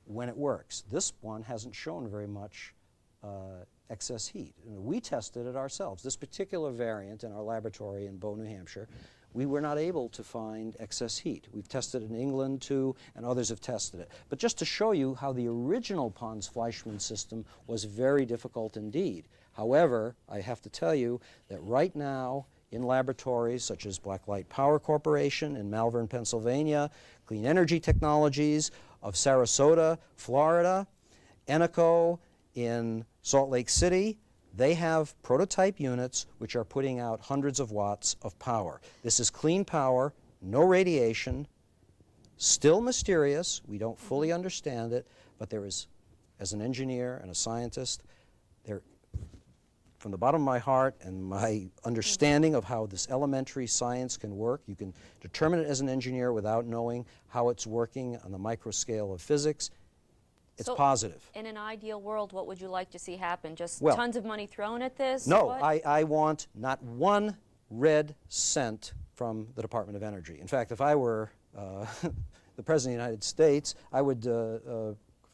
when it works. This one hasn't shown very much excess heat. We tested it ourselves. This particular variant in our laboratory in Bow, New Hampshire, we were not able to find excess heat. We've tested it in England too, and others have tested it. But just to show you how the original Pons-Fleischmann system was very difficult indeed. However, I have to tell you that right now in laboratories such as Blacklight Power Corporation in Malvern, Pennsylvania, Clean Energy Technologies of Sarasota, Florida, Eneco in Salt Lake City, they have prototype units which are putting out hundreds of watts of power. This is clean power, no radiation, still mysterious. We don't fully understand it, but there is, as an engineer and a scientist, there, from the bottom of my heart and my understanding of how this elementary science can work, you can determine it as an engineer without knowing how it's working on the micro scale of physics. It's positive. In an ideal world, what would you like to see happen? Just tons of money thrown at this? No, I want not one red cent from the Department of Energy. In fact, if I were the President of the United States, I would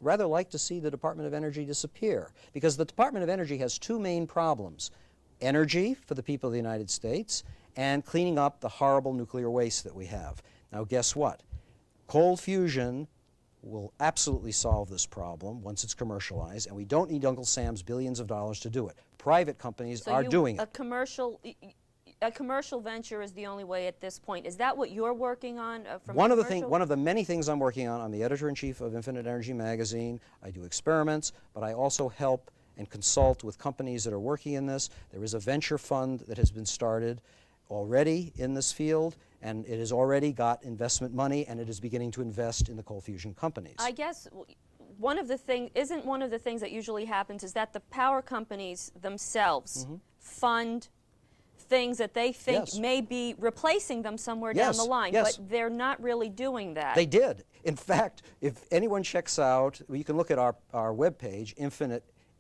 rather like to see the Department of Energy disappear, because the Department of Energy has two main problems: energy for the people of the United States and cleaning up the horrible nuclear waste that we have. Now, guess what? Cold fusion will absolutely solve this problem once it's commercialized, and we don't need Uncle Sam's billions of dollars to do it. Private companies are doing it. A commercial venture is the only way at this point. Is that what you're working on? One of the many things I'm working on. I'm the editor-in-chief of Infinite Energy magazine. I do experiments, but I also help and consult with companies that are working in this. There is a venture fund that has been started already in this field, and it has already got investment money, and it is beginning to invest in the cold fusion companies. I guess one of the things that usually happens is that the power companies themselves fund things that they think may be replacing them somewhere down the line, but they're not really doing that. They did. In fact, if anyone checks out, you can look at our webpage,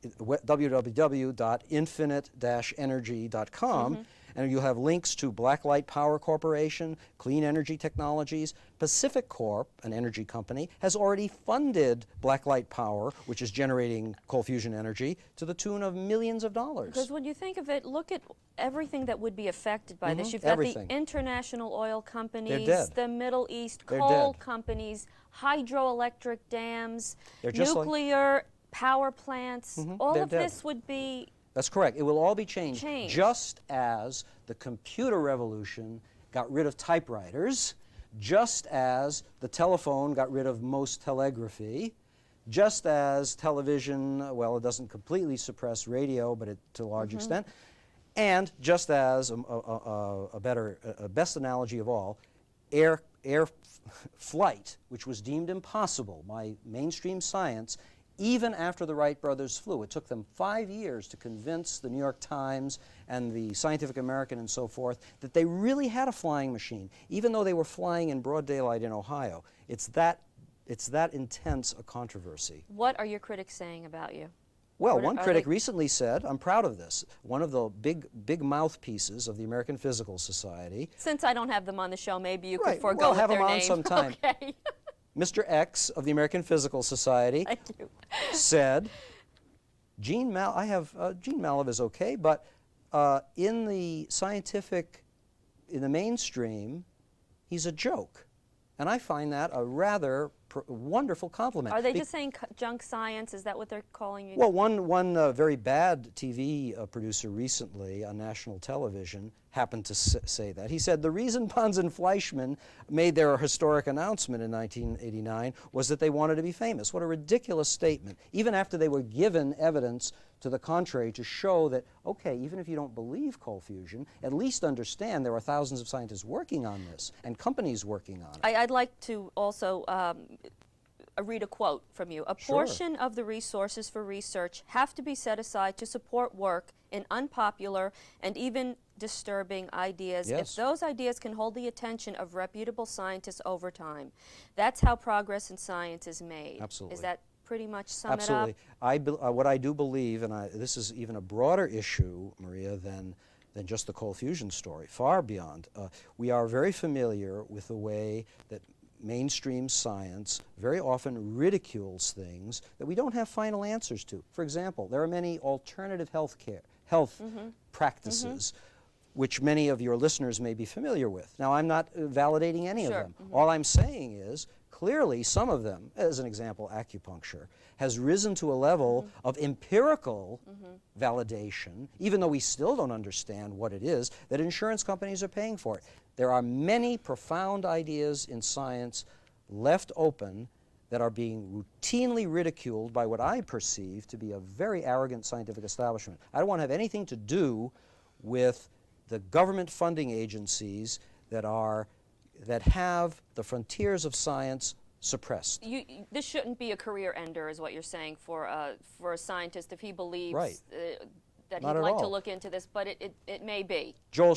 www.infinite-energy.com, and you'll have links to Blacklight Power Corporation, Clean Energy Technologies. Pacific Corp, an energy company, has already funded Blacklight Power, which is generating cold fusion energy, to the tune of millions of dollars. Because when you think of it, look at everything that would be affected by this. You've got the international oil companies, the Middle East coal companies, hydroelectric dams, nuclear power plants. All of this would be... That's correct. It will all be changed. Just as the computer revolution got rid of typewriters, just as the telephone got rid of most telegraphy, just as television, well, it doesn't completely suppress radio, but to a large extent, and just as a best analogy of all, air flight, which was deemed impossible by mainstream science, even after the Wright brothers flew. It took them 5 years to convince the New York Times and the Scientific American and so forth that they really had a flying machine, even though they were flying in broad daylight in Ohio. It's that intense a controversy. What are your critics saying about you? Well, one critic recently said, I'm proud of this, one of the big mouthpieces of the American Physical Society. Since I don't have them on the show, maybe you could forego have their them name. on sometime. Okay. Mr. X of the American Physical Society said, Gene Mallove is okay, but in the scientific, in the mainstream, he's a joke. And I find that a rather wonderful compliment. Are they just saying junk science? Is that what they're calling you? Well, one very bad TV producer recently on national television happened to say that. He said the reason Pons and Fleischmann made their historic announcement in 1989 was that they wanted to be famous. What a ridiculous statement, even after they were given evidence to the contrary to show that, okay, even if you don't believe cold fusion, at least understand there are thousands of scientists working on this and companies working on it. I'd like to also read a quote from you. A portion of the resources for research have to be set aside to support work in unpopular and even disturbing ideas if those ideas can hold the attention of reputable scientists over time. That's how progress in science is made. Absolutely. Is that pretty much sum Absolutely. it up? What I do believe, and this is even a broader issue, Maria, than just the cold fusion story, far beyond. We are very familiar with the way that mainstream science very often ridicules things that we don't have final answers to. For example, there are many alternative health practices which many of your listeners may be familiar with. Now, I'm not validating any of them. All I'm saying is, clearly some of them, as an example, acupuncture, has risen to a level of empirical validation, even though we still don't understand what it is, that insurance companies are paying for it. There are many profound ideas in science left open that are being routinely ridiculed by what I perceive to be a very arrogant scientific establishment. I don't want to have anything to do with the government funding agencies that have the frontiers of science suppressed. This shouldn't be a career ender, is what you're saying, for a scientist if he believes that he'd like to look into this, but it may be. Julian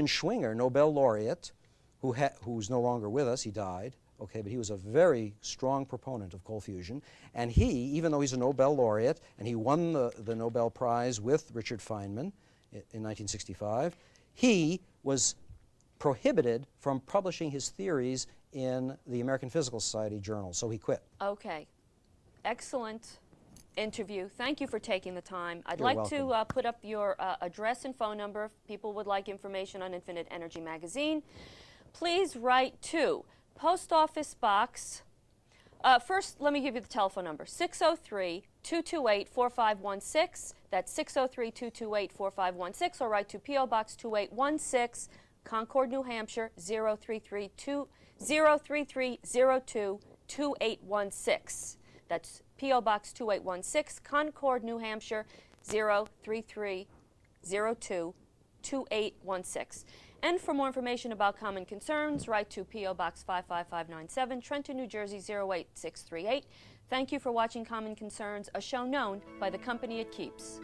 Schwinger, Nobel laureate, who's no longer with us, he died, okay, but he was a very strong proponent of cold fusion, and he, even though he's a Nobel laureate, and he won the Nobel Prize with Richard Feynman in 1965, he was prohibited from publishing his theories in the American Physical Society journal, so he quit. Okay. Excellent interview. Thank you for taking the time. I'd You're like welcome. to put up your address and phone number if people would like information on Infinite Energy Magazine. Please write to Post Office Box. First, let me give you the telephone number, 603-228-4516. That's 603-228-4516, or write to P.O. Box 2816, Concord, New Hampshire, 03302-2816. That's P.O. Box 2816, Concord, New Hampshire, 03302-2816. And for more information about common concerns, write to P.O. Box 55597, Trenton, New Jersey, 08638. Thank you for watching Common Concerns, a show known by the company it keeps.